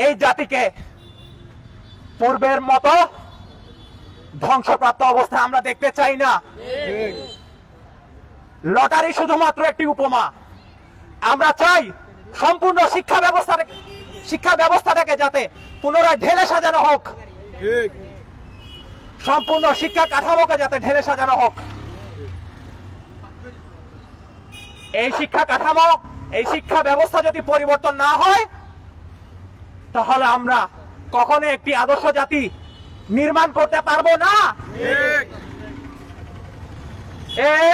এই জাতিকে পূর্বের মতো ধ্বংসপ্রাপ্ত অবস্থা আমরা দেখতে চাই না। লটারি শুধুমাত্র একটি উপমা। আমরা চাই সম্পূর্ণ শিক্ষা ব্যবস্থাটাকে যাতে পুনরায় ঢেলে সাজানো হোক, সম্পূর্ণ শিক্ষা কাঠামোকে যাতে ঢেলে সাজানো হোক। এই শিক্ষা কাঠামো, এই শিক্ষা ব্যবস্থা যদি পরিবর্তন না হয়, তাহলে আমরা কখনো একটি আদর্শ জাতি নির্মাণ করতে পারবো না।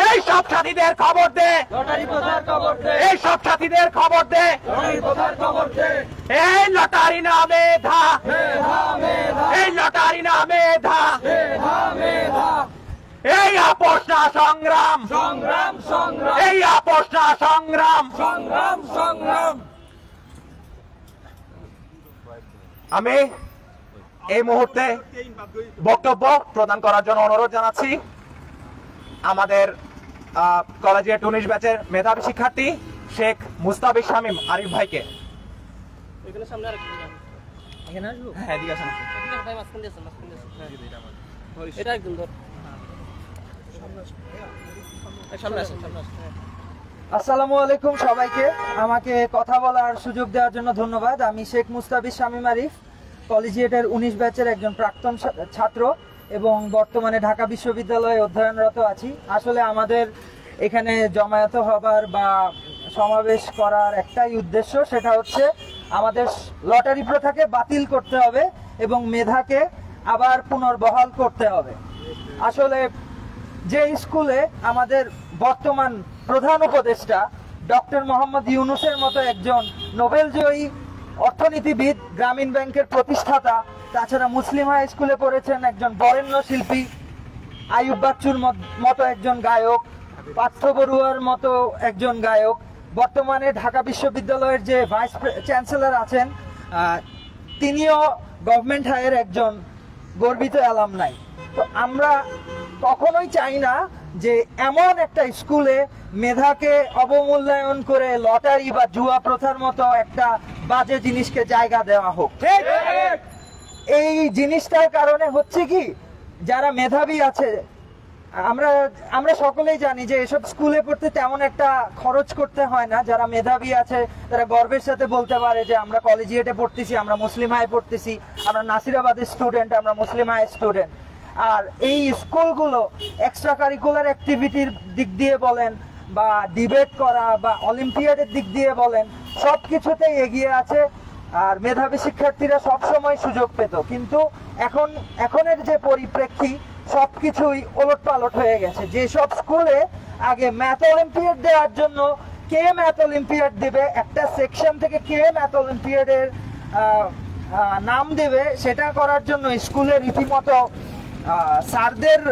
এই সব সাথীদের খবর দে, এই সব সাথীদের খবর দে, এই লটারি না মেধা, এই লটারি না মেধা, এই আপোষ না সংগ্রাম, এই আপোষ না সংগ্রাম। আমি এই মুহূর্তে বক্তব্য প্রদান করার জন্য অনুরোধ জানাচ্ছি আমাদের কলেজিয়েট 19 ব্যাচের মেধাবী শিক্ষার্থী শেখ মুস্তাফিজ শামীম আরিফ ভাইকে। আসসালামু আলাইকুম সবাইকে। আমাকে কথা বলার সুযোগ দেওয়ার জন্য ধন্যবাদ। আমি শেখ মুস্তাফিজ শামীম আরিফ, কলেজিয়েটের 19 ব্যাচের একজন প্রাক্তন ছাত্র এবং বর্তমানে ঢাকা বিশ্ববিদ্যালয়ে অধ্যয়নরত আছি। আসলে আমাদের এখানে জমায়েত হবার বা সমাবেশ করার একটাই উদ্দেশ্য, সেটা হচ্ছে আমাদের লটারি প্রথাকে বাতিল করতে হবে এবং মেধাকে আবার পুনর্বহাল করতে হবে। আসলে যে স্কুলে আমাদের বর্তমান প্রধান উপদেষ্টা ডক্টর মোহাম্মদ ইউনূসের মতো একজন নোবেলজয়ী অর্থনীতিবিদ, গ্রামীণ ব্যাংকের প্রতিষ্ঠাতা, তাছাড়া মুসলিম হাই স্কুলে পড়েছেন একজন বরেণ্য শিল্পী, আইয়ুব বাচ্চুর মতো একজন গায়ক, পার্থ বড়ুয়ার মতো একজন গায়ক, বর্তমানে ঢাকা বিশ্ববিদ্যালয়ের যে ভাইস চ্যান্সেলর আছেন তিনিও গভর্নমেন্ট হাইয়ের একজন গর্বিত অ্যালামনাই। তো আমরা কখনোই চাই না যে এমন একটা স্কুলে মেধাকে অবমূল্যায়ন করে লটারি বা জুয়া প্রথার মতো একটা বাজে জিনিসকে জায়গা দেওয়া হোক। এই জিনিসটার কারণে হচ্ছে কি, যারা মেধাবী আছে, আমরা সকলেই জানি যে এসব স্কুলে পড়তে তেমন একটা খরচ করতে হয় না। যারা মেধাবী আছে তারা গর্বের সাথে বলতে পারে যে আমরা কলেজিয়েটে পড়তেছি, আমরা মুসলিম হাই পড়তেছি, আমরা নাসিরাবাদের স্টুডেন্ট, আমরা মুসলিম হাই স্টুডেন্ট। আর এই স্কুলগুলো এক্সট্রা কারিকুলার অ্যাক্টিভিটির দিক দিয়ে বলেন বা ডিবেট করা বা অলিম্পিয়াডের দিক দিয়ে বলেন, সব কিছুতেই এগিয়ে আছে। আর মেধাবী শিক্ষার্থীরা সবসময় সুযোগ পেত, কিন্তু এখনের যে পরিপ্রেক্ষী সবকিছুই ওলটপালট হয়ে গেছে। যেসব স্কুলে আগে ম্যাথ অলিম্পিয়াড দেওয়ার জন্য কে ম্যাথ অলিম্পিয়াড দেবে, একটা সেকশন থেকে কে ম্যাথ অলিম্পিয়াডের নাম দেবে, সেটা করার জন্য স্কুলে রীতিমতো স্যারদের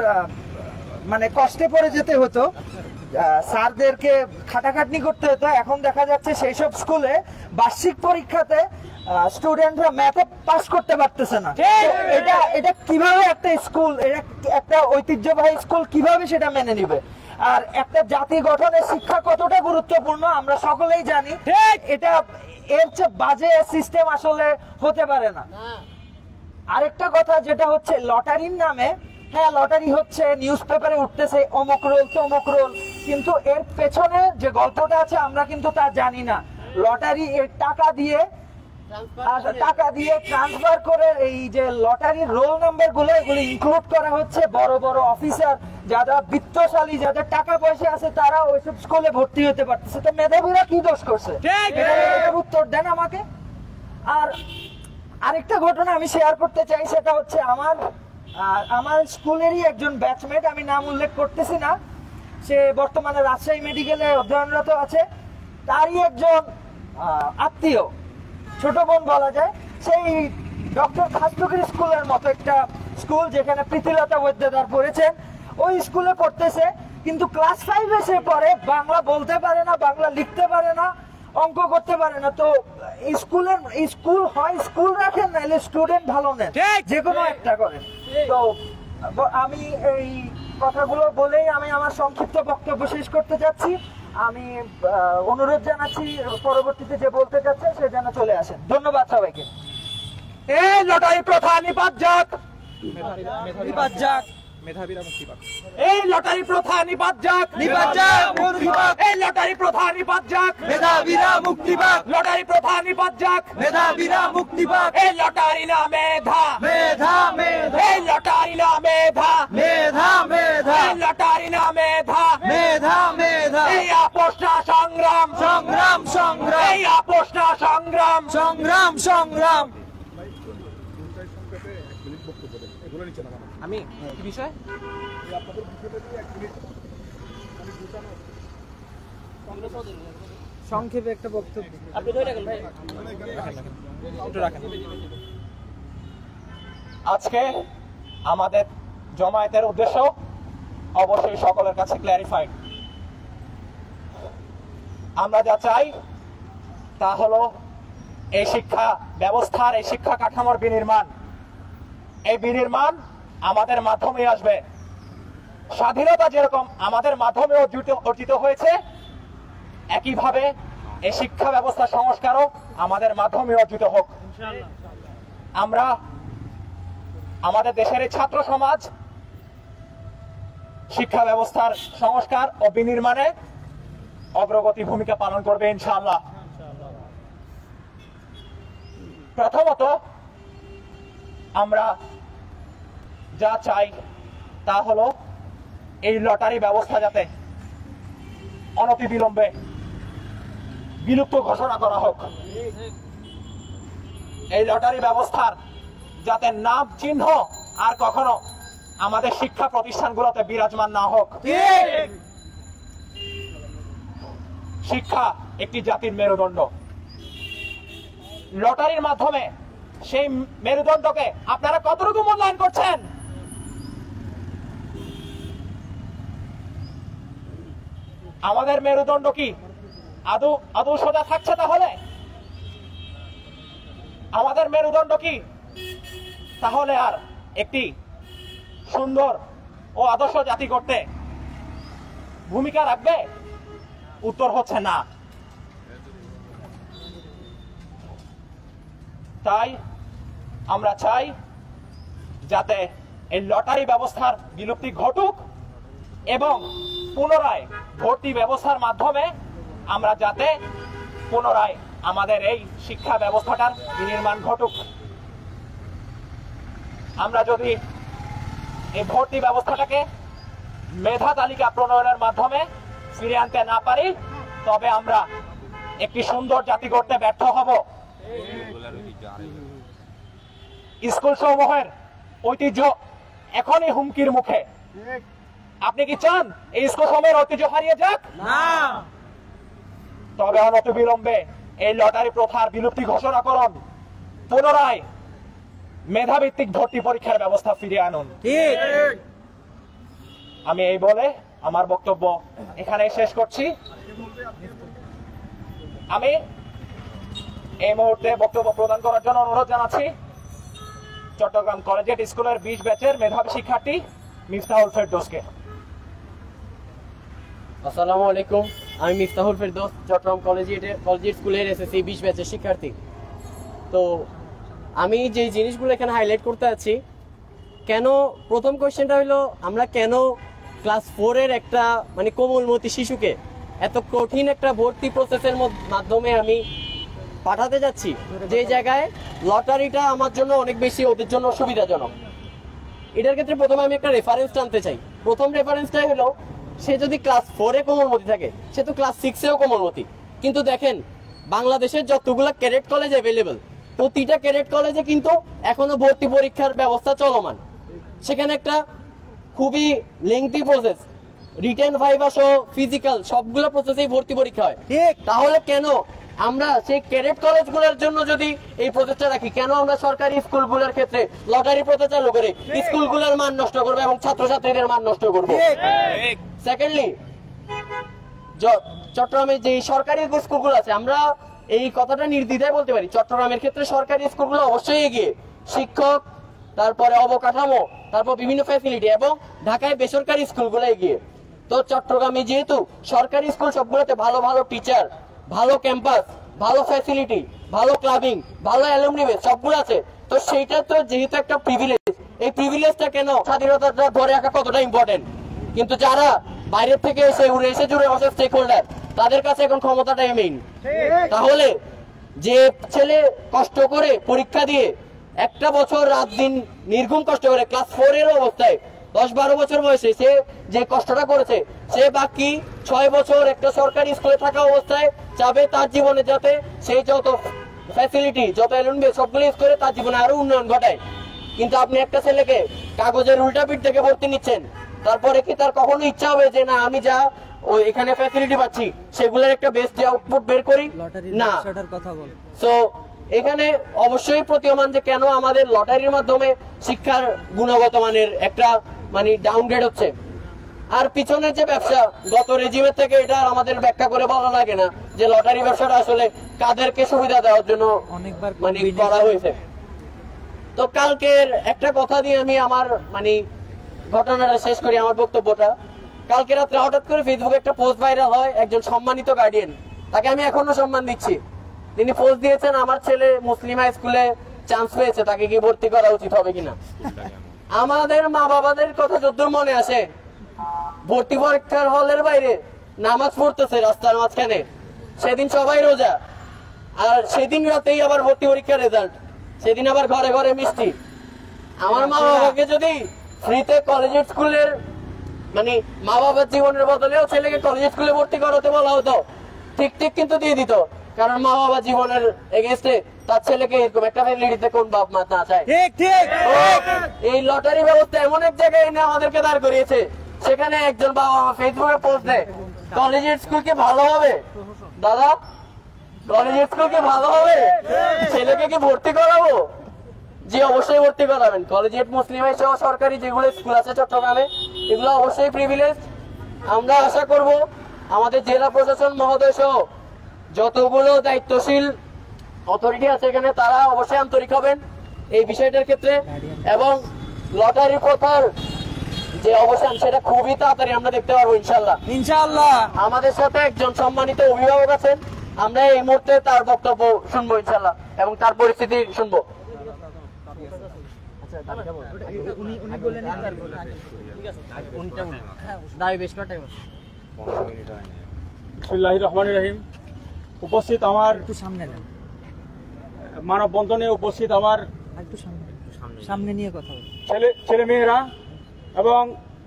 মানে কষ্টে পড়ে যেতে হতো, স্যারদেরকে খাটাখাটনি করতে হতো। এখন দেখা যাচ্ছে সেই সব স্কুলে বার্ষিক পরীক্ষাতে স্টুডেন্টরা ম্যাথে পাস করতে পারতেছে না। এটা কিভাবে একটা স্কুল, একটা ঐতিহ্যবাহী স্কুল কিভাবে সেটা মেনে নিবে? আর একটা জাতি গঠনের শিক্ষা কতটা গুরুত্বপূর্ণ আমরা সকলেই জানি। এটা এর চেয়ে বাজে সিস্টেম আসলে হতে পারে না। আরেকটা কথা যেটা হচ্ছে লটারির নামে, হ্যাঁ লটারি হচ্ছে, নিউজ পেপারে উঠতেছে অমুক রোল তমুক রোল, কিন্তু এর পেছনে যে গল্পটা আছে আমরা কিন্তু তা জানি না। লটারি এর টাকা দিয়ে ট্রান্সফার করে এই যে লটারির রোল নাম্বার গুলো এগুলো ইনক্লুড করা হচ্ছে বড় বড় অফিসার, যারা বিত্তশালী, যাদের টাকা পয়সা আছে, তারা ওইসব স্কুলে ভর্তি হতে পারতেছে। তো মেধাবীরা কি দোষ করছে? এটার উত্তর দেন আমাকে। আর আরেকটা ঘটনা আমি শেয়ার করতে চাই, সেটা হচ্ছে আমার স্কুলেরই একজন ব্যাচমেট, আমি নাম উল্লেখ করতেছি না, সে বর্তমানে রাজশাহী মেডিকেলে অধ্যয়নরত আছে। তারই একজন আত্মীয়, ছোট বোন বলা যায়, সেই ডক্টর খাস্তগির স্কুলের মতো একটা স্কুল যেখানে প্রীতিলতা বৈদ্যদার পড়েছেন, ওই স্কুলে পড়তেছে, কিন্তু ক্লাস 5 এসে পরে বাংলা বলতে পারে না, বাংলা লিখতে পারে না, অঙ্ক করতে পারে না। তো স্কুল হয় স্কুল রাখেন, নাহলে স্টুডেন্ট ভালো নেন, যে কোনো একটা করেন। তো আমি এই কথাগুলো বলেই আমি আমার সংক্ষিপ্ত বক্তব্য শেষ করতে যাচ্ছি। আমি অনুরোধ জানাচ্ছি পরবর্তীতে যে বলতে চাচ্ছেন সে যেন চলে আসেন। ধন্যবাদ সবাইকে। এই লটারি প্রথা নিপাত যাক, নিপাত যাক, এই লটারি প্রথা নিপাত যাক, নিপাত যাক, মুক্তি পাক, এই লটারি প্রথা নিপাত যাক, মেধাবীরা মুক্তি পাক, লটারি প্রথা নিপাত যাক, মেধাবীরা মুক্তি পাক, এই লটারি না মেধা, মেধা মেধা, এই লটারি না মেধা, মেধা মেধা, এই লটারি না মেধা, মেধা মেধা, এই আপোষ না সংগ্রাম, সংগ্রাম সংগ্রাম, এই আপোষ না সংগ্রাম। সংগ্রাম সংগ্রাম। আমি কি বিষয় সংক্ষেপে একটা বক্তব্য। আজকে আমাদের জমায়েতের উদ্দেশ্য অবশ্যই সকলের কাছে ক্ল্যারিফাইড। আমরা যা চাই তা হলো এই শিক্ষা ব্যবস্থার, এই শিক্ষা কাঠামোর বিনির্মাণ। এই বিনির্মাণ আমাদের মাধ্যমে আসবে। স্বাধীনতা যেরকম আমাদের মাধ্যমে অর্জিত হয়েছে, একইভাবে এই শিক্ষা ব্যবস্থা সংস্কারও আমাদের মাধ্যমে অর্জিত হোক। আমরা আমাদের দেশের এই ছাত্র সমাজ শিক্ষা ব্যবস্থার সংস্কার ও বিনির্মাণে অগ্রগতি ভূমিকা পালন করবে ইনশাআল্লাহ। প্রথমত আমরা যা চাই তা হলো এই লটারি ব্যবস্থা যাতে অনতিবিলম্বে বিলুপ্ত ঘোষণা করা হোক। এই লটারি ব্যবস্থার যাতে নাম চিহ্ন আর কখনো আমাদের শিক্ষা প্রতিষ্ঠানগুলোতে বিরাজমান না হোক। শিক্ষা একটি জাতির মেরুদণ্ড। লটারির মাধ্যমে সেই মেরুদণ্ডকে আপনারা কতটুকু মূল্যায়ন করছেন? আমাদের মেরুদণ্ড কি আদৌ সোজা থাকছে? তাহলে আমাদের মেরুদণ্ড কি তাহলে আর একটি সুন্দর ও আদর্শ জাতি করতে ভূমিকা রাখবে? উত্তর হচ্ছে না। তাই আমরা চাই যাতে এই লটারি ব্যবস্থার বিলুপ্তি ঘটুক এবং পুনরায় ভর্তি ব্যবস্থার মাধ্যমে আমরা যাতে পুনরায় আমাদের এই শিক্ষা ব্যবস্থাটার বিনির্মাণ ঘটুক। আমরা যদি এই ভর্তি ব্যবস্থাটাকে মেধা তালিকা প্রণয়নের মাধ্যমে ফিরে আনতে না পারি, তবে আমরা একটি সুন্দর জাতি করতে ব্যর্থ হব। স্কুল সমূহের ঐতিহ্য এখনই হুমকির মুখে। আপনি কি চান এই স্কুল সমূহের ঐতিহ্য হারিয়ে যাক? না। তবে অনতিবিলম্বে এই লটারি প্রথার বিলুপ্তি ঘোষণা করুন, পুনরায় মেধাভিত্তিক ভর্তি পরীক্ষার ব্যবস্থা ফিরিয়ে আনুন। ঠিক। আমি এই বলে আমার বক্তব্য এখানে শেষ করছি। আমি এই মুহূর্তে বক্তব্য প্রদান করার জন্য অনুরোধ জানাচ্ছি চট্টগ্রাম কলেজিয়েট স্কুলের 20 ব্যাচের মেধাবী শিক্ষার্থী মিফতাহুল ফেরদৌসকে। আসসালামু আলাইকুম, আমি মিফতাহুল ফেরদৌস, চট্টগ্রাম কলেজিয়েট স্কুলের এসএসসি 20 ব্যাচের শিক্ষার্থী। তো আমি যে জিনিসগুলো এখানে হাইলাইট করতে আছি, কেন প্রথম কোয়েশ্চেনটা হলো আমরা কেন ক্লাস 4-এর একটা মানে কোমলমতি শিশুকে এত কঠিন একটা ভর্তি প্রসেসের মাধ্যমে আমি পাঠাতে যাচ্ছি, যে জায়গায় লটারিটা আমার জন্য অনেক বেশি ওদের জন্য সুবিধাজনক। এটার ক্ষেত্রে প্রথমে আমি একটা রেফারেন্স টানতে চাই। প্রথম রেফারেন্সটাই হলো, সে যদি ক্লাস 4-এ কোমলমতি থাকে, সে তো ক্লাস 6-এও কোমলমতি। কিন্তু দেখেন বাংলাদেশের যতগুলো ক্যাডেট কলেজ অ্যাভেলেবল, প্রতিটা ক্যাডেট কলেজে কিন্তু এখনো ভর্তি পরীক্ষার ব্যবস্থা চলমান। সেখানে একটা খুবই লেংথি প্রসেস, রিটেন ভাইভা সহ ফিজিক্যাল সবগুলো প্রসেসেই ভর্তি পরীক্ষা হয়। ঠিক, তাহলে কেন আমরা সেই ক্যাডেট কলেজগুলোর জন্য যদি এই প্রসেসটা রাখি, কেন আমরা সরকারি স্কুলগুলোর ক্ষেত্রে লটারি প্রথা চালু করে স্কুলগুলোর মান নষ্ট করবো এবং ছাত্রছাত্রীদের মান নষ্ট করবো? সেকেন্ডলি, চট্টগ্রামের যে সরকারি স্কুলগুলো আছে, আমরা এই কথাটা নির্দ্বিধায় বলতে পারি, চট্টগ্রামের ক্ষেত্রে সরকারি স্কুলগুলো অবশ্যই এগিয়ে। শিক্ষক, তারপরে অবকাঠামো, তারপর বিভিন্ন ফ্যাসিলিটি, এবং ঢাকায় বেসরকারি স্কুলগুলো এগিয়ে। তো চট্টগ্রামে যেহেতু সরকারি স্কুল সবগুলোতে ভালো ভালো টিচার, ভালো ক্যাম্পাস, ভালো ফ্যাসিলিটি, ভালো ক্লাবিং, ভালো অ্যালুমনি বেস সবগুলো আছে। তো সেইটা তো যেহেতু একটা প্রিভিলেজ, এই প্রিভিলেজটা কেন স্বাধীনতাটা ধরে রাখা কতটা ইম্পর্টেন্ট, কিন্তু যারা বাইরের থেকে এসে উড়ে এসে জুড়ে বসে স্টেক হোল্ডার, তাদের কাছে এখন ক্ষমতাটাই মেইন। তাহলে যে ছেলে কষ্ট করে পরীক্ষা দিয়ে একটা বছর রাত দিন নির্ঘুম কষ্ট করে ক্লাস 4 এর অবস্থায় 10-12 বছর বয়সে সে যে কষ্টটা করেছে, সে বাকি 6 বছর একটা সরকারি স্কুলে থাকা অবস্থায় চাবে তার জীবনে যাতে সেই যত ফ্যাসিলিটি, যত এলএনবি সবগুলো ইউজ করে তার জীবনে আরো উন্নয়ন ঘটায়। কিন্তু আপনি একটা ছেলেকে কাগজের উল্টা পিঠ থেকে ভর্তি নিচ্ছেন, তারপরে কি তার কখনো ইচ্ছা হবে যে না আমি যা ওই এখানে ফ্যাসিলিটি পাচ্ছি সেগুলোর একটা বেস্ট আউটপুট বের করি? না। সো এখানে অবশ্যই প্রতীয়মান যে কেন আমাদের লটারির মাধ্যমে শিক্ষার গুণগত মানের একটা মানে ডাউনগ্রেড হচ্ছে। আর পিছনের যে ব্যবসা গত রেজিমের থেকে, এটা আমাদের ব্যাখ্যা করে বলা লাগে না যে লটারি ব্যবসাটা আসলে কাদেরকে সুবিধা দেওয়ার জন্য মানে করা হয়েছে। তো কালকের একটা কথা দিয়ে আমি আমার মানে ঘটনাটা শেষ করি, আমার বক্তব্যটা। কালকে রাত্রে হঠাৎ করে ফেসবুকে একটা পোস্ট ভাইরাল হয় একজন সম্মানিত গার্ডিয়ান, তাকে আমি এখনো সম্মান দিচ্ছি। তিনি পোস্ট দিয়েছেন আমার ছেলে মুসলিম হাই স্কুলে চান্স পেয়েছে, তাকে কি ভর্তি করা উচিত হবে কিনা। আমাদের মা বাবাদের কথা যদ্দূর মনে আসে, ভর্তি পরীক্ষার হলের বাইরে নামাজ পড়তেছে রাস্তার মাঝখানে, সেদিন সবাই রোজা, আর সেদিন রাতেই আবার ভর্তি পরীক্ষার রেজাল্ট, সেদিন আবার ঘরে ঘরে মিষ্টি। আমার মা বাবাকে যদি ফ্রিতে কলেজের স্কুলের মানে মা বাবার জীবনের বদলেও ছেলেকে কলেজ স্কুলে ভর্তি করাতে বলা হতো, ঠিক ঠিক কিন্তু দিয়ে দিত, কারণ মা বাবা জীবনের এগেইনস্টে তার ছেলেকে এরকম একটা ফ্যাসিলিটিতে কোন বাপ মা না চায়। এই লটারি ব্যবস্থা এমন এক জায়গায় এনে আমাদেরকে দাঁড় করিয়েছে, সেখানে একজন বাবা মা ফেসবুকে পোস্ট দেয় কলেজের স্কুল কি ভালো হবে? দাদা, কলেজের স্কুল কি ভালো হবে? ছেলেকে কি ভর্তি করাবো? জি অবশ্যই ভর্তি করাবেন। কলেজিয়েট মুসলিম সহ সরকারি যেগুলো স্কুল আছে চট্টগ্রামে, এগুলো অবশ্যই প্রিভিলেজ। আমরা আশা করব আমাদের জেলা প্রশাসন মহোদয় সহ যতগুলো দায়িত্বশীল অথরিটি আছে এখানে, তারা অবশ্যই আন্তরিক হবেন এই বিষয়টার ক্ষেত্রে, এবং লটারি প্রথার যে অবসান সেটা খুবই তাড়াতাড়ি আমরা দেখতে পারবো ইনশাল্লাহ। ইনশাআল্লাহ। আমাদের সাথে একজন সম্মানিত অভিভাবক আছেন, আমরা এই মুহূর্তে তার বক্তব্য শুনবো ইনশাল্লাহ, এবং তার পরিস্থিতি শুনবো। বিসমিল্লাহির রহমানির রহিম। উপস্থিত আমার মানববন্ধনে উপস্থিত আমার সামনে নিয়ে কথা ছেলে মেয়েরা এবং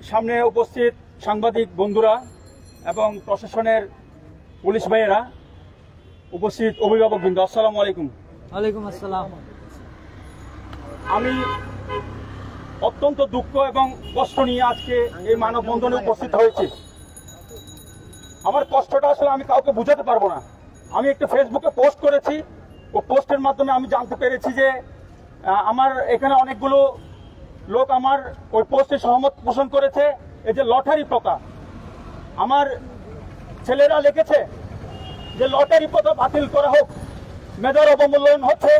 সামনে উপস্থিত সাংবাদিক বন্ধুরা এবং প্রশাসনের পুলিশ ভাইয়েরা, উপস্থিত অভিভাবকবৃন্দ, আসসালামু আলাইকুম। ওয়ালাইকুম আসসালাম। আমি অত্যন্ত দুঃখ এবং কষ্ট নিয়ে আজকে এই মানববন্ধনে উপস্থিত হয়েছি। আমার কষ্টটা আসলে আমি কাউকে বুঝাতে পারবো না। আমি একটা ফেসবুকে পোস্ট করেছি, ও পোস্টের মাধ্যমে আমি জানতে পেরেছি যে আমার এখানে অনেকগুলো লোক আমার ওই পোস্টে সহমত পোষণ করেছে। এই যে লটারি প্রথা, আমার ছেলেরা লিখেছে যে লটারি প্রথা বাতিল করা হোক, মেধার অবমূল্যায়ন হচ্ছে।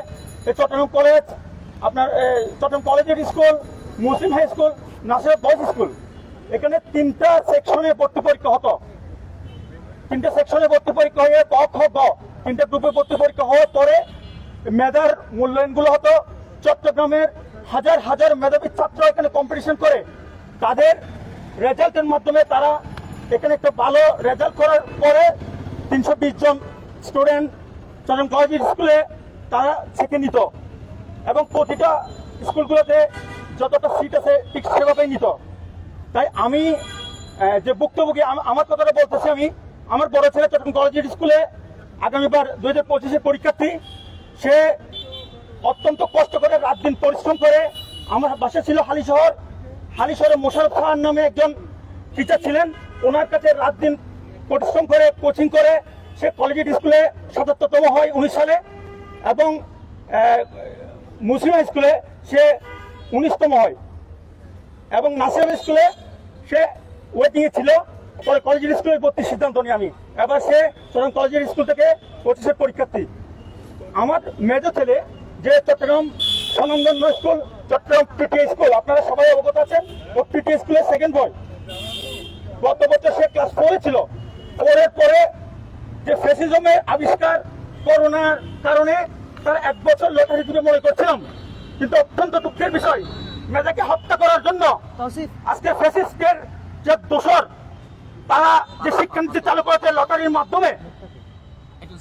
এই চট্টগ্রাম কলেজ, আপনার চট্টগ্রাম কলেজের school, Muslim high school, Nasir boys school, এখানে 3টা সেকশনে ভর্তি পরীক্ষা হতো। 3টা সেকশনে ভর্তি পরীক্ষা হয়ে ক খ গ 3টা গ্রুপে ভর্তি পরীক্ষা হওয়ার পরে মেধার মূল্যায়নগুলো হতো। চট্টগ্রামের হাজার হাজার মেধাবী ছাত্র এখানে কম্পিটিশন করে তাদের রেজাল্টের মাধ্যমে তারা এখানে একটা ভালো রেজাল্ট করার পরে 320 জন স্টুডেন্ট চট্টগ্রাম কলেজের স্কুলে তারা শিখে নিত, এবং প্রতিটা স্কুলগুলোতে যতটা সিট আছে ঠিক সেভাবেই নিত। তাই আমি যে ভুক্তভোগী, আমার কথাটা বলতেছি, আমি আমার বড় ছেলে চট্টগ্রাম কলেজের স্কুলে আগামীবার 2025-এর পরীক্ষার্থী। সে অত্যন্ত কষ্ট করে রাত দিন পরিশ্রম করে, আমার বাসা ছিল হালিশহরে মোশাররফ খান নামে একজন টিচার ছিলেন, ওনার কাছে রাত দিন পরিশ্রম করে কোচিং করে সে কলেজের স্কুলে 77তম হয় 19 সালে, এবং মুসলিম স্কুলে সে 19তম হয়, এবং নাসির স্কুলে সে ওয়েটিংয়ে ছিল। পরে কলেজের স্কুলে ভর্তির সিদ্ধান্ত নিই আমি। এবার সে চট্টগ্রাম কলেজের স্কুল থেকে 25-এর পরীক্ষার্থী। আমার মেজো ছেলে যে চট্টগ্রাম স্বনামধন্য স্কুল, চট্টগ্রাম পিটিএ স্কুল, আপনারা সবাই অবগত আছেন, ও পিটিএ স্কুলের সেকেন্ড বয়। গত বছর সে ক্লাস 4-এ ছিল। 4-এর পরে যে ফ্যাসিজমের আবিষ্কার, করোনার কারণে তার 1 বছর লটারি দিবে মনে করছিলাম, কিন্তু অত্যন্ত দুঃখের বিষয় মেধাকে হত্যা করার জন্য আজকে ফ্যাসিস্টের যে দোষর তারা যে শিক্ষানীতি চালু করেছে লটারির মাধ্যমে,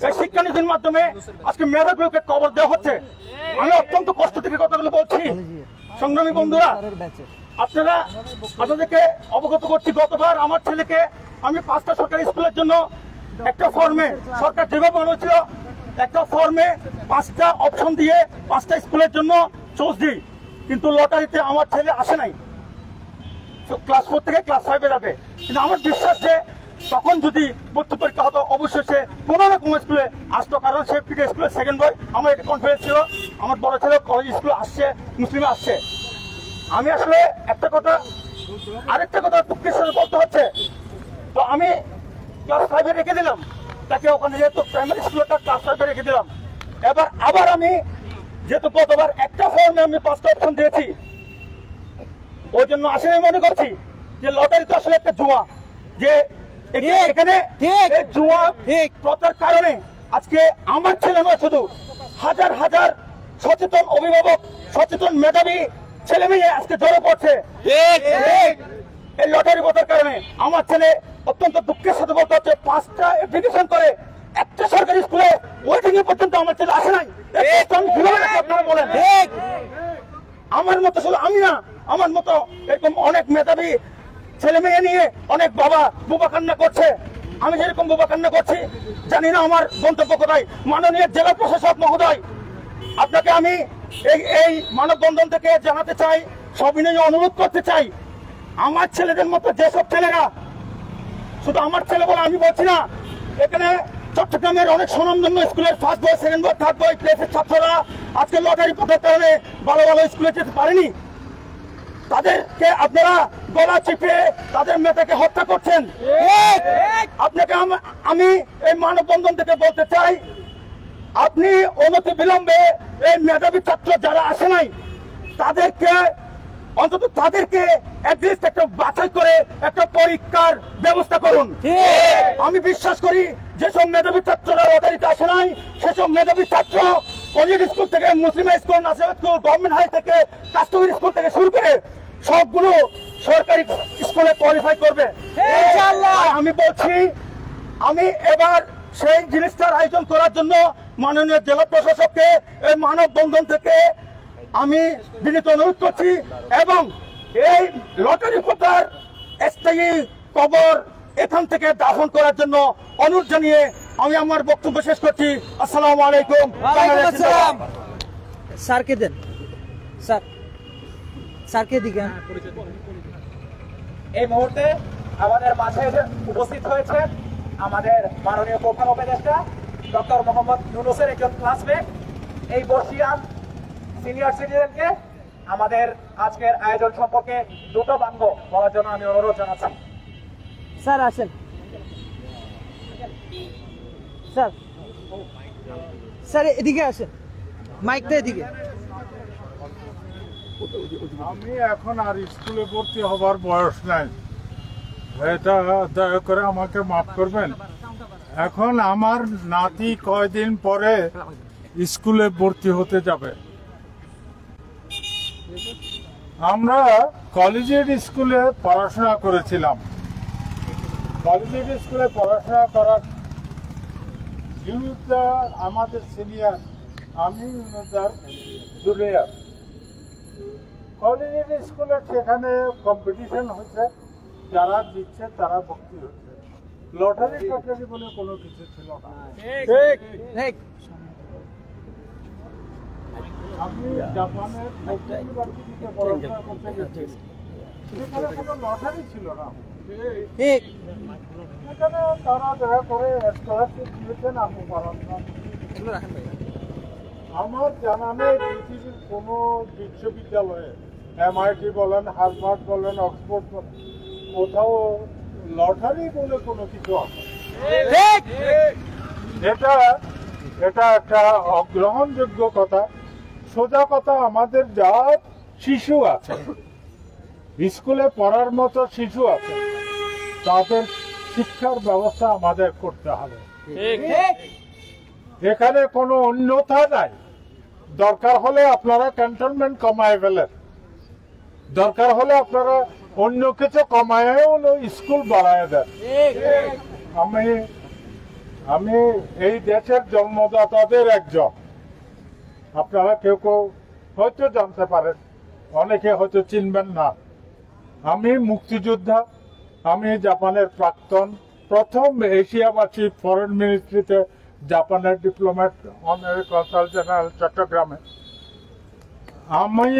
এই শিক্ষানীতির মাধ্যমে আজকে মেধাগুলোকে কবর দেওয়া হচ্ছে। আমি অত্যন্ত কষ্ট থেকে কথাগুলো বলছি। সংগ্রামী বন্ধুরা, আপনাদেরকে অবগত করছি, গতবার আমার ছেলেকে আমি 5টা সরকারি স্কুলের জন্য একটা ফর্মে, সরকার যেভাবে বলেছিল একটা ফর্মে 5টা অপশন দিয়ে 5টা স্কুলের জন্য চোজ দিই, কিন্তু লটারিতে আমার ছেলে আসে নাই। ক্লাস 4 থেকে ক্লাস 5 যাবে, কিন্তু আমার বিশ্বাস যে তখন যদি ভর্তি পরীক্ষা হতো অবশ্যই সে কোনো না কোনো স্কুলে আসতো, কারণ সে পিকে স্কুলের সেকেন্ড বয়। আমার একটা কনফিডেন্স ছিল আমার বড় ছেলে কলেজ স্কুলে আসছে, মুসলিমে আসছে। আমি আসলে আরেকটা কথা দুঃখের সাথে বলতে হচ্ছে, তো আমি ক্লাস 5 রেখে দিলাম তাকে, ওখানে যেহেতু প্রাইমারি স্কুলটা ক্লাস 5 রেখে দিলাম। আবার আমি যেহেতু গতবার একটা ফর্মে আমি 5টা অপশন দিয়েছি, ওই জন্য আসলে মনে করছি যে লটারি তো আসলে একটা জুয়া, যে এখানে জুয়া প্রচার কারণে আজকে আমার ছেলে নয়, শুধু হাজার হাজার সচেতন অভিভাবক, সচেতন মেধাবী ছেলে মেয়ে আজকে জড়ো পড়ছে এই লটারি প্রচার কারণে। আমার ছেলে অত্যন্ত দুঃখের সাথে বলতে হচ্ছে 5টা অ্যাপ্লিকেশন করে একটা সরকারি স্কুলে ওয়েটিং এ পর্যন্ত আমার ছেলে আসে নাই। আপনারা বলেন, আমার মতো শুধু আমি না, আমার মতো এরকম অনেক মেধাবী ছেলে মেয়ে নিয়ে অনেক বাবা বোবা কান্না করছে। আমি যেরকম বোবা কান্না করছি, জানি না আমার গন্তব্য কোথায়। মাননীয় জেলা প্রশাসক মহোদয়, আপনাকে আমি এই মানববন্ধন থেকে জানাতে চাই, সবিনয় অনুরোধ করতে চাই, আমার ছেলেদের মতো যেসব ছেলেরা, শুধু আমার ছেলে বলে আমি বলছি না, এখানে চট্টগ্রামের অনেক সুনামধন্য স্কুলের 1st বয়, 2nd বয়, 3rd বয় ক্লাসের ছাত্ররা আজকে লটারি প্রথার কারণে ভালো ভালো স্কুলে যেতে পারেনি, তাদেরকে আপনারা গলা চিপে তাদের মেয়েটাকে হত্যা করছেন। আপনাকে আমি এই মানববন্ধন থেকে বলতে চাই, আপনি অনতি বিলম্বে এই মেধাবী ছাত্র যারা আসে নাই তাদেরকে অন্তত একটা বাছাই করে একটা পরীক্ষার ব্যবস্থা করুন। আমি বিশ্বাস করি যেসব মেধাবী ছাত্ররা লটারিতে আসে নাই, সেসব মেধাবী ছাত্র কলেজ স্কুল থেকে, Muslim school, Nasir school, government high থেকে, কাস্টমারি স্কুল থেকে শুরু করে সবগুলো সরকারি স্কুলে কোয়ালিফাই করবে ইনশাআল্লাহ। আমি বলছি, আমি এবার সেই জিনিসটার আয়োজন করার জন্য মাননীয় জেলা প্রশাসককে এই মানববন্ধন থেকে আমি বিনীত অনুরোধ করছি, এবং এই লটারি প্রথার স্থায়ী কবর এখান থেকে দাফন করার জন্য অনুরোধ জানিয়ে আমি আমার বক্তব্য শেষ করছি। আসসালামু আলাইকুম। স্যারকে দেন, স্যারকে দিকে। এই মুহূর্তে আমাদের মাঝে উপস্থিত হয়েছে আমাদের মাননীয় প্রধান উপদেষ্টা ডক্টর মোহাম্মদ ইউনূসের একজন ক্লাসমেট। এই বর্ষিয়ান সিনিয়র সিটিজেনকে আমাদের আজকের আয়োজন সম্পর্কে দুটো বাক্য বলার জন্য আমি অনুরোধ জানাচ্ছি। স্যার আসেন, স্যার এদিকে আসেন, মাইকটা এদিকে। আমি এখন আর স্কুলে ভর্তি হবার বয়স নাই, এটা দয়া করে আমাকে মাফ করবেন। এখন আমার নাতি কয়দিন পরে স্কুলে ভর্তি হতে যাবে। আমরা কলেজিয়েট স্কুলে পড়াশোনা করেছিলাম। কলেজিয়েট স্কুলে পড়াশোনা করার আমাদের সিনিয়র, আমি জুনিয়র। কলেজিয়েট স্কুলে সেখানে কম্পিটিশন হচ্ছে, যারা দিচ্ছে তারা ভর্তি হচ্ছে। লটারি টটারি বলে কোনো কিছু ছিল না। আমি জাপানের ইউনিভার্সিটিতে পড়াশোনা করতে গেছি, সেখানে কোনো লটারি ছিল না। সেখানে তারা দেখা করে স্কলারশিপ দিয়েছেন, আমি পড়াশোনা। আমার জানা নেই পৃথিবীর কোনো বিশ্ববিদ্যালয়ে, MIT বলেন, হার্ভার্ড বলেন, অক্সফোর্ড বলেন, কোথাও লটারি বলে কোনো কিছু আছে। এটা একটা অগ্রহণযোগ্য কথা। সোজা কথা, আমাদের যা শিশু আছে, স্কুলে পড়ার মতো শিশু আছে, তাদের শিক্ষার ব্যবস্থা আমাদের করতে হবে। এখানে কোনো অন্যথা নাই। দরকার হলে আপনারা ক্যান্টনমেন্ট কমায় ফেলেন, দরকার হলে আপনারা অন্য কিছু কমায় স্কুল বাড়ায় দেন। আমি এই দেশের জন্মদাতাদের একজন। আপনারা কেউ কেউ হয়তো জানতে পারেন, অনেকে হয়তো চিনবেন না। আমি মুক্তিযোদ্ধা, আমি জাপানের প্রাক্তন, প্রথম এশিয়াবাসী ফরেন মিনিস্ট্রিতে জাপানের ডিপ্লোম্যাট, অনারি কনসাল জেনারেল চট্টগ্রামে। আমি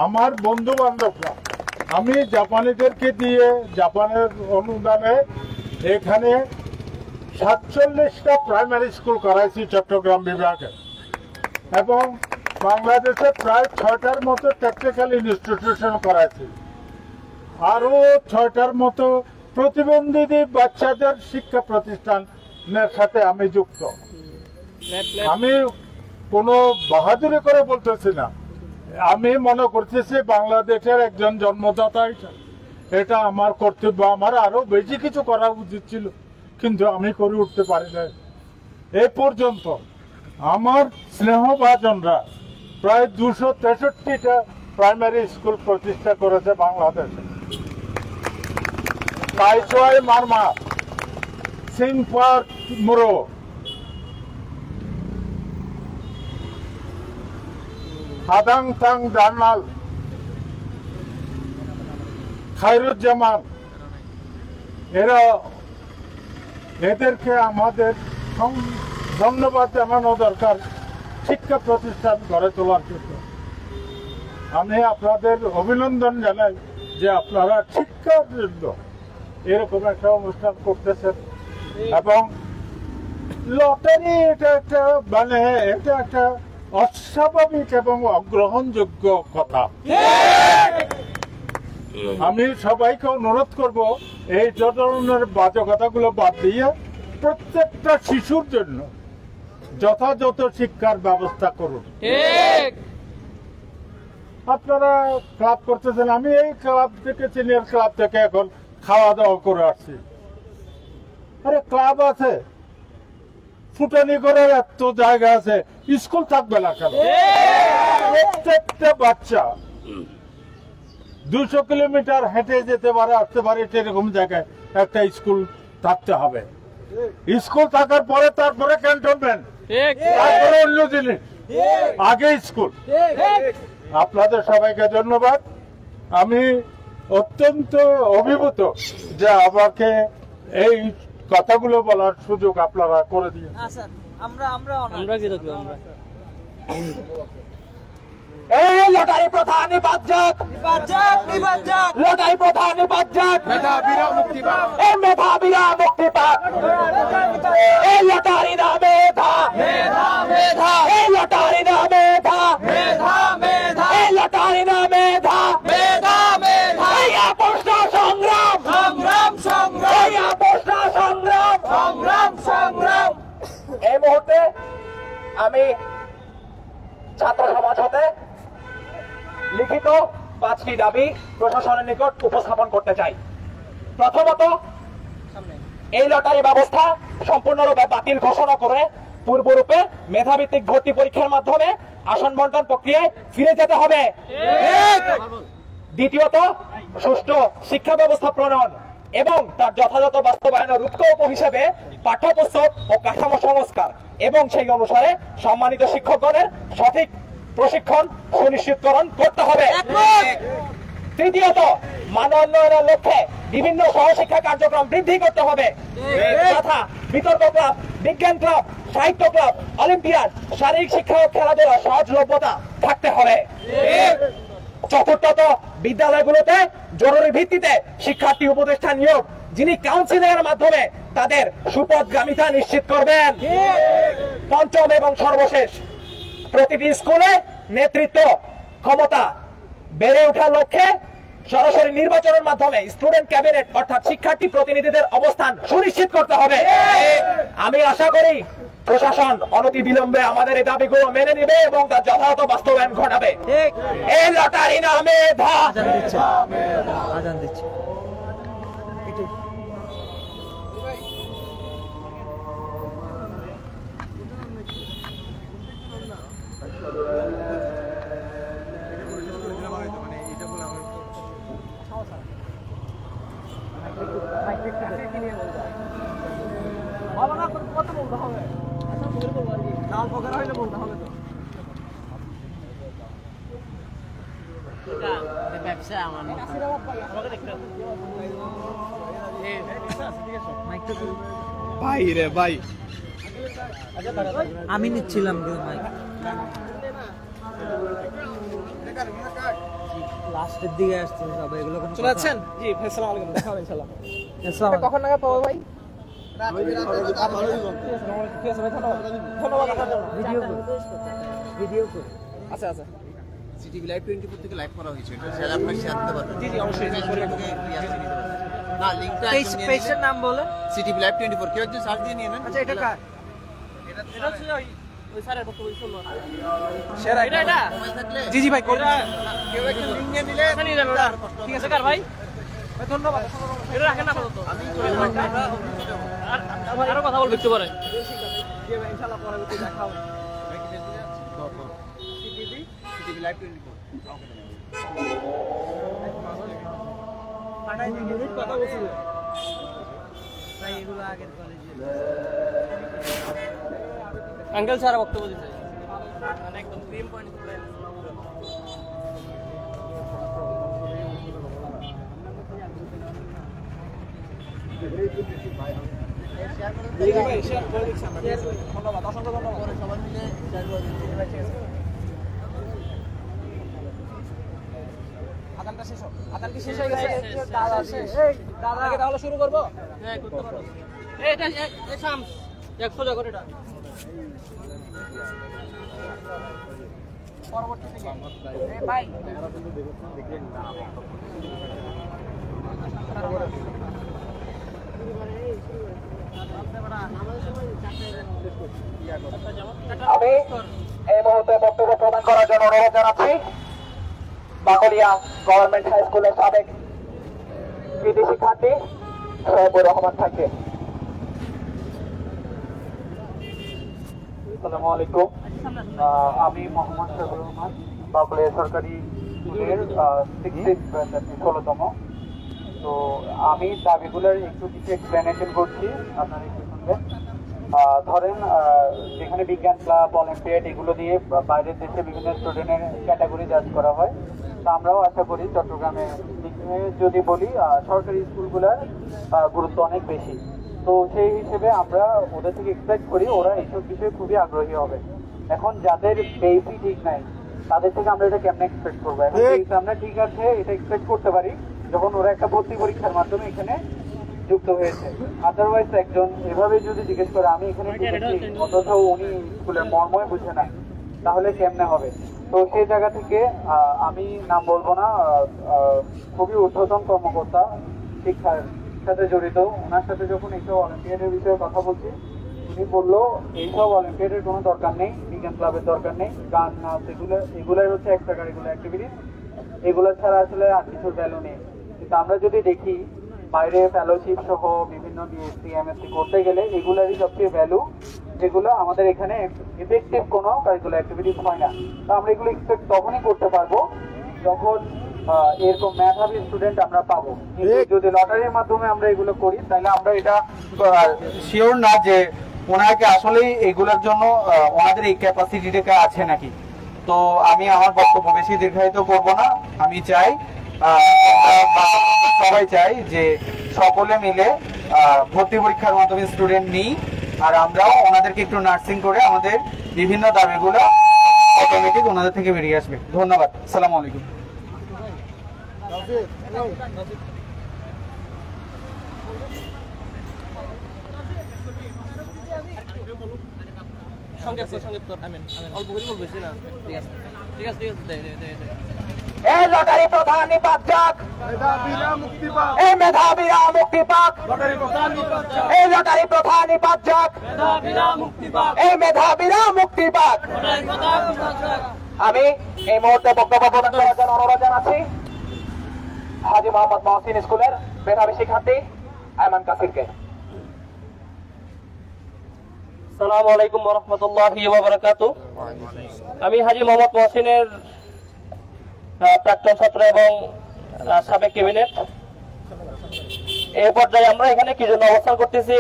আমার বন্ধু বান্ধবরা, আমি জাপানিদেরকে দিয়ে জাপানের অনুদানে এখানে 47টা প্রাইমারি স্কুল করাইছি চট্টগ্রাম বিভাগে, এবং বাংলাদেশে প্রায় 6টার মতো টেকনিক্যাল ইনস্টিটিউশন করাইছি। আরো 6টার মতো প্রতিবন্ধী বাচ্চাদের শিক্ষা প্রতিষ্ঠানের সাথে আমি যুক্ত। আমি কোনো বাহাদুরি করে বলতেছি না, আমি মনে করতেছি বাংলাদেশের একজন জন্মদাতা হিসাবে এটা আমার কর্তব্য। আমার আরো বেশি কিছু করা উচিত ছিল, কিন্তু আমি করে উঠতে পারি না। এ পর্যন্ত আমার স্নেহভাজনরা প্রায় 263টা প্রাইমারি স্কুল প্রতিষ্ঠা করেছে বাংলাদেশে। পাইচয় মারমা, সিংপার মুরো, হাদাং তাং জার্নাল, খায়রুজ্জামান, এদেরকে আমাদের ধন্যবাদ জানানো দরকার শিক্ষা প্রতিষ্ঠান গড়ে তোলার জন্য। আমি আপনাদের অভিনন্দন জানাই যে আপনারা শিক্ষার জন্য এরকম একটা অনুষ্ঠান করতেছেন। এবং লটারি এটা একটা এটা একটা অস্বাভাবিক এবং অগ্রহণযোগ্য কথা। আমি সবাইকে অনুরোধ করব এই ধরনের বাজে কথাগুলো বাদ দিয়ে প্রত্যেকটা শিশুর জন্য যথাযথ শিক্ষার ব্যবস্থা করুন। আপনারা ক্লাব করতেছেন, আমি এই ক্লাব থেকে সিনিয়র ক্লাব থেকে এখন খাওয়া দাওয়া করে আসছি। আরে ক্লাব আছে, ফুটানি করার এত জায়গা আছে, স্কুল থাকবে না কেন? প্রত্যেকটা বাচ্চা 200 কিলোমিটার হেঁটে যেতে পারে, আসতে পারে, সেরকম জায়গায় একটা স্কুল থাকতে হবে। স্কুল থাকার পরে তারপরে ক্যান্টনমেন্ট, তারপরে অন্য জিনিস, আগে স্কুল। আপনাদের সবাইকে ধন্যবাদ। আমি অত্যন্ত অভিভূত যে আমাকে এই কথাগুলো বলার সুযোগ আপনারা করে দিয়ে। এই লটারি প্রথা নিপাত যাক, লটারি প্রথা নিপাত যাক, মেধাবীরা মুক্তি পাক, এই মেধাবীরা মুক্তি পাক। এই লটারি না মেধা, এই লটারি না মেধা, এই লটারি না মেধা, এই আপোষটা সংগ্রাম, এই আপোষটা সংগ্রাম। এই মুহূর্তে আমি ছাত্র সমাজ হতে লিখিত 5টি দাবি প্রশাসনের নিকট উপস্থাপন করতে চাই। প্রথমত, এই লটারি ব্যবস্থা সম্পূর্ণরূপে বাতিল ঘোষণা করে পূর্বরূপে মেধাভিত্তিক ভর্তি পরীক্ষার মাধ্যমে আসন বন্টন প্রক্রিয়ায় ফিরে যেতে হবে। দ্বিতীয়ত, সুষ্ঠু শিক্ষা ব্যবস্থা প্রণয়ন এবং তার যথাযথ বাস্তবায়নের রূপকল্প হিসেবে পাঠ্যপুস্তক ও কাঠামো সংস্কার এবং সেই অনুসারে সম্মানিত শিক্ষকগণের সঠিক প্রশিক্ষণ সুনিশ্চিতকরণ করতে হবে। তৃতীয়ত, মান উন্নয়নের লক্ষ্যে বিভিন্ন সহশিক্ষা কার্যক্রম বৃদ্ধি করতে হবে, তথা বিতর্ক ক্লাব, বিজ্ঞান ক্লাব, সাহিত্য ক্লাব, অলিম্পিয়াড, শারীরিক শিক্ষা ও খেলাধুলা সহজলভ্যতা থাকতে হবে। চতুর্থত, বিদ্যালয়গুলোতে জরুরি ভিত্তিতে শিক্ষার্থী উপদেষ্টা নিয়োগ, যিনি কাউন্সিলিং এর মাধ্যমে তাদের সুপথগামিতা নিশ্চিত করবেন। পঞ্চম এবং সর্বশেষ, প্রতিটি স্কুলে নেতৃত্ব ক্ষমতা বেড়ে ওঠার লক্ষ্যে সরাসরি নির্বাচনের মাধ্যমে স্টুডেন্ট ক্যাবিনেট অর্থাৎ শিক্ষার্থী প্রতিনিধিদের অবস্থান সুনিশ্চিত করতে হবে। আমি আশা করি প্রশাসন অনতি বিলম্বে আমাদের এই দাবিগুলো মেনে নেবে এবং তার যথাযথ বাস্তবায়ন ঘটাবে। এই লটারি না মেধা। ভাই রে ভাই, আমি নিচ্ছিলাম লাস্টের দিকে আসছে সবাই, এগুলো কোনো চলে যাচ্ছেন? জি ভাই, আসসালামু আলাইকুম, দেখা হবে ইনশাআল্লাহ। আসসালাম। কখন নাগাদ পাবো ভাই? ধন্যবাদ। ভিডিও করে আচ্ছা আচ্ছা, সিটিভি লাইভ 24 থেকে লাইভ করা হয়েছে, এটা স্যার আপনাকে শেয়ার করতে পারবেন। জি জি অবশ্যই। না, লিংকটা পেজের নাম বলে সিটিভি লাইভ 24, কেউ একজন সার্চ দিয়ে নিয়ে নেন। আচ্ছা, এটা কার? এটা হচ্ছে ওই স্যারের বক্তব্য শুনলো। সেরা এটা মোবাইল থাকলে জি জি ভাই, করে কেউ একজন লিংক নিয়ে নিলে নিয়ে যাবে ওটা। ঠিক আছে কার ভাই? ধন্যবাদ। এটা রাখেন না আপাতত। আমি চলে যাবো। আর আরো কথা বলবে একটু পরে। ইনশাআল্লাহ পরবর্তী দেখা হবে। CTV live 24। আঙ্কেল স্যার বক্তব্য দিচ্ছে, মানে একদম ক্রিম পয়েন্ট। ধন্যবাদ, অসংখ্য ধন্যবাদ। সবাই মিলে শেয়ার করে দিন। আদানটা শেষ হোক। আদান কি শেষ হয়ে গেছে? শেষ। দাদা শেষ। দাদাকে তাহলে শুরু করবো? হ্যাঁ করতে পারো। এটা শামস এক সোজা করে এটা। পরবর্তী থেকে ভাই আমি এই মুহূর্তে বক্তব্য প্রদান করার জন্য অনুরোধ জানাচ্ছি বাকলিয়া গভর্নমেন্ট হাই স্কুলের সাবেক কৃতি শিক্ষার্থী সোহেবুর রহমান থাকে। আসসালামু আলাইকুম, আমি মোহাম্মদ সোহেবুর রহমান, বাকলিয়া সরকারি স্কুলের 16তম। তো আমি দাবিগুলোর একটু কিছু এক্সপ্লেনেশন করছি, আপনারা একটু শুনবেন। ধরেন যেখানে বিজ্ঞান ক্লাব, অলিম্পিয়াড এগুলো দিয়ে বাইরের দেশে বিভিন্ন স্টুডেন্টের ক্যাটাগরি জাজ করা হয়, তা আমরাও আশা করি চট্টগ্রামে যদি বলি সরকারি স্কুলগুলোর গুরুত্ব অনেক বেশি। তো সেই হিসেবে আমরা ওদের থেকে এক্সপেক্ট করি ওরা এইসব বিষয়ে খুবই আগ্রহী হবে। এখন যাদের বেসই ঠিক নাই তাদের থেকে আমরা এটা কেমনে এক্সপেক্ট করবো? এখন আমরা ঠিক আছে এটা এক্সপেক্ট করতে পারি যখন ওরা একটা ভর্তি পরীক্ষার মাধ্যমে এখানে যুক্ত হয়েছে। আদারওয়াইজ একজন এভাবে যদি জিজ্ঞেস করে আমি এখানে অথচ উনি স্কুলের মর্মই বুঝে না, তাহলে কেমনে হবে? তো সেই জায়গা থেকে আমি নাম বলবো না, খুবই ঊর্ধ্বতন কর্মকর্তা শিক্ষার সাথে জড়িত, ওনার সাথে যখন এইসব অলিম্পিয়াডের বিষয়ে কথা বলছি উনি বললো এইসব অলিম্পিয়াডের কোনো দরকার নেই, বিজ্ঞান ক্লাবের দরকার নেই, গান নাচ এগুলাই হচ্ছে এক্সট্রা কারিকুলার অ্যাক্টিভিটিস, এগুলো ছাড়া আসলে আর কিছুর ভ্যালু নেই। কিন্তু আমরা যদি দেখি বাইরে ফেলোশিপ সহ বিভিন্ন বিএসসি এমএসসি করতে গেলে এগুলারই সবচেয়ে ভ্যালু, যেগুলো আমাদের এখানে এফেক্টিভ কোনো কারিকুলার অ্যাক্টিভিটিস হয় না। তো আমরা এগুলো এক্সপেক্ট তখনই করতে পারবো যখন এরকম মেধাবী স্টুডেন্ট আমরা পাবো। কিন্তু যদি লটারির মাধ্যমে আমরা এগুলো করি তাহলে আমরা এটা শিওর না যে ওনাকে আসলেই এগুলোর জন্য ওনাদের এই ক্যাপাসিটিটা আছে নাকি। তো আমি আমার বক্তব্য বেশি দীর্ঘায়িত করব না। আমি চাই সবাই চাই যে সকলে মিলে ভর্তি পরীক্ষার মাধ্যমে স্টুডেন্ট নিই, আর আমরাও ওনাদেরকে একটু নার্সিং করে আমাদের বিভিন্ন দাবিগুলো অটোমেটিক ওনাদের থেকে বেরিয়ে আসবে। ধন্যবাদ, আসসালামু আলাইকুম। সংক্ষিপ্ত অল্প করে বলবো না। ঠিক আছে ঠিক আছে ঠিক আছে, এই লটারি প্রধান নিপাত যাক, এই মেধাবীরা মুক্তি পাক, এই লটারি প্রধান নিপাত যাক, এই মেধাবীরা মুক্তি পাক। আমি এই মুহূর্তে বক্তব্য প্রদান করার জন্য অনুরোধ জানাচ্ছি হাজী মোহাম্মদ মহসিন স্কুলের মেধাবী শিক্ষার্থী আয়মান কাসিরকে। আসসালামু আলাইকুম ওয়া রাহমাতুল্লাহি ওয়া বারাকাতুহু। আমি হাজী মোহাম্মদ মহসিনের প্রাক্তন ছাত্র এবং সাবেক ক্যাবিনেট। এই পর্যায়ে আমরা এখানে কি জন্য অবস্থান করতেছি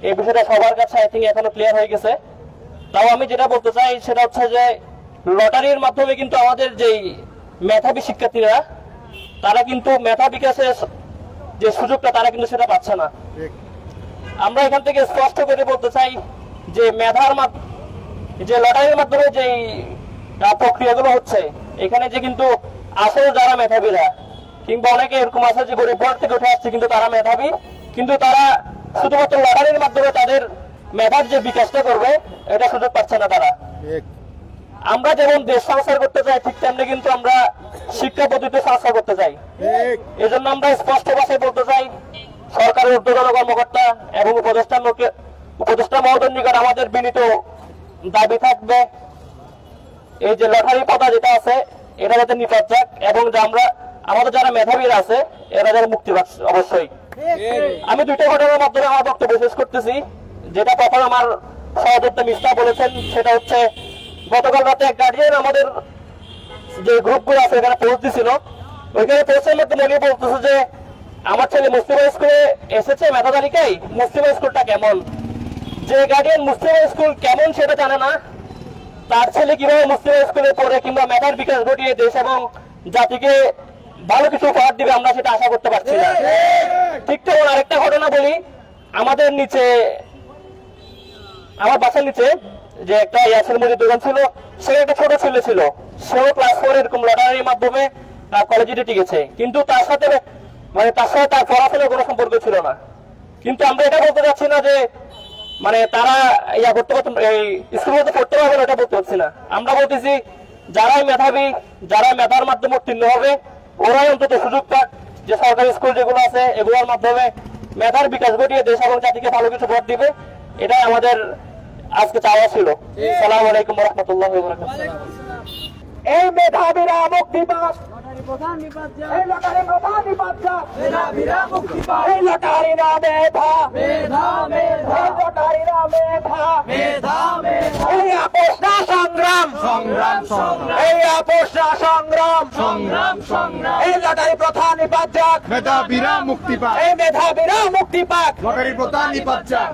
এই বিষয়টা সবার কাছে আই থিঙ্ক এখনো ক্লিয়ার হয়ে গেছে। তাও আমি যেটা বলতে চাই সেটা হচ্ছে যে লটারির মাধ্যমে কিন্তু আমাদের যেই মেধাবী শিক্ষার্থীরা তারা কিন্তু মেধা বিকাশের যে সুযোগটা তারা কিন্তু সেটা পাচ্ছে না। আমরা এখান থেকে স্পষ্ট করে বলতে চাই যে যে লটারির মাধ্যমে যে প্রক্রিয়াগুলো হচ্ছে এখানে যে কিন্তু আসলে যারা মেধাবীরা কিংবা অনেকে এরকম আছে যে গরিব ঘর থেকে উঠে আসছে কিন্তু তারা মেধাবী, কিন্তু তারা শুধুমাত্র লটারির মাধ্যমে তাদের মেধার যে বিকাশটা করবে এটা সুযোগ পাচ্ছে না তারা। আমরা যেমন দেশ সংস্কার করতে চাই ঠিক তেমনি কিন্তু আমরা শিক্ষা পদ্ধতি সংস্কার করতে চাই। এই জন্য আমরা স্পষ্ট ভাষায় বলতে চাই সরকারের ঊর্ধ্বতন কর্মকর্তা এবং উপদেষ্টা মহোদয়ের নিকট আমাদের বিনীত দাবি থাকবে এই যে লটারি পাতা যেটা আছে এটা যাতে নিপাত যাক এবং আমাদের যারা মেধাবীরা আছে এরা যারা মুক্তি পাচ্ছে অবশ্যই। আমি দুইটা ঘটনার মাধ্যমে আমার বক্তব্য শেষ করতেছি। যেটা প্রথম আমার সহযোদ্ধা মিস্তা বলেছেন সেটা হচ্ছে গতকাল রাতে এক গার্ডিয়ান আমাদের যে গ্রুপগুলো আছে এখানে পোস্ট দিছিল, ওইখানে পোস্টের মধ্যে মনে বলতেছে যে আমার ছেলে মুসলিম স্কুলে এসেছে মেধা তালিকায়, মুসলিম স্কুলটা কেমন। যে গার্ডিয়ান মুসলিম স্কুল কেমন সেটা জানে না, তার ছেলে কিভাবে মুসলিম স্কুলে পড়ে কিংবা মেধার বিকাশ ঘটিয়ে দেশ এবং জাতিকে ভালো কিছু উপহার দিবে আমরা সেটা আশা করতে পারছি না। ঠিক তেমন আরেকটা ঘটনা বলি, আমাদের নিচে আমার বাসার নিচে যে একটা ইয়াসিন মুদির দোকান ছিল, সে একটা ছোট ছেলে ছিল, সেও ক্লাস 4 এরকম লটারির মাধ্যমে কলেজে টিকেছে, কিন্তু তার সাথে তার পড়াশোনার কোনো সম্পর্ক ছিল না। কিন্তু আমরা এটা বলতে চাচ্ছি না যে তারা স্কুলে পড়তে পারবে না, এটা বলতে পারছি না। আমরা বলতেছি যারাই মেধাবী, যারা মেধার মাধ্যমে উত্তীর্ণ হবে ওরাই অন্তত সুযোগ পাক যে সরকারি স্কুল যেগুলো আছে এগুলোর মাধ্যমে মেধার বিকাশ ঘটিয়ে দেশ এবং জাতিকে ভালো কিছু ভোট দিবে, এটাই আমাদের আজকে চাওয়া ছিল। আসসালামু আলাইকুম ওয়া রাহমাতুল্লাহি ওয়া বারাকাতুহু। এই মেধাবীরা মুক্তি পাক, এই লটারি প্রধান নিপাত যাক, এই লটারি না মেধা, এই লটারি না মেধা, এই আপোষ না সংগ্রাম, এই আপোষ না সংগ্রাম, এই লটারি প্রধান নিপাত যাক, মেধাবীরা মুক্তি পাক, এই মেধাবীরা মুক্তি পাক। লটারি প্রধান নিপাত যাক।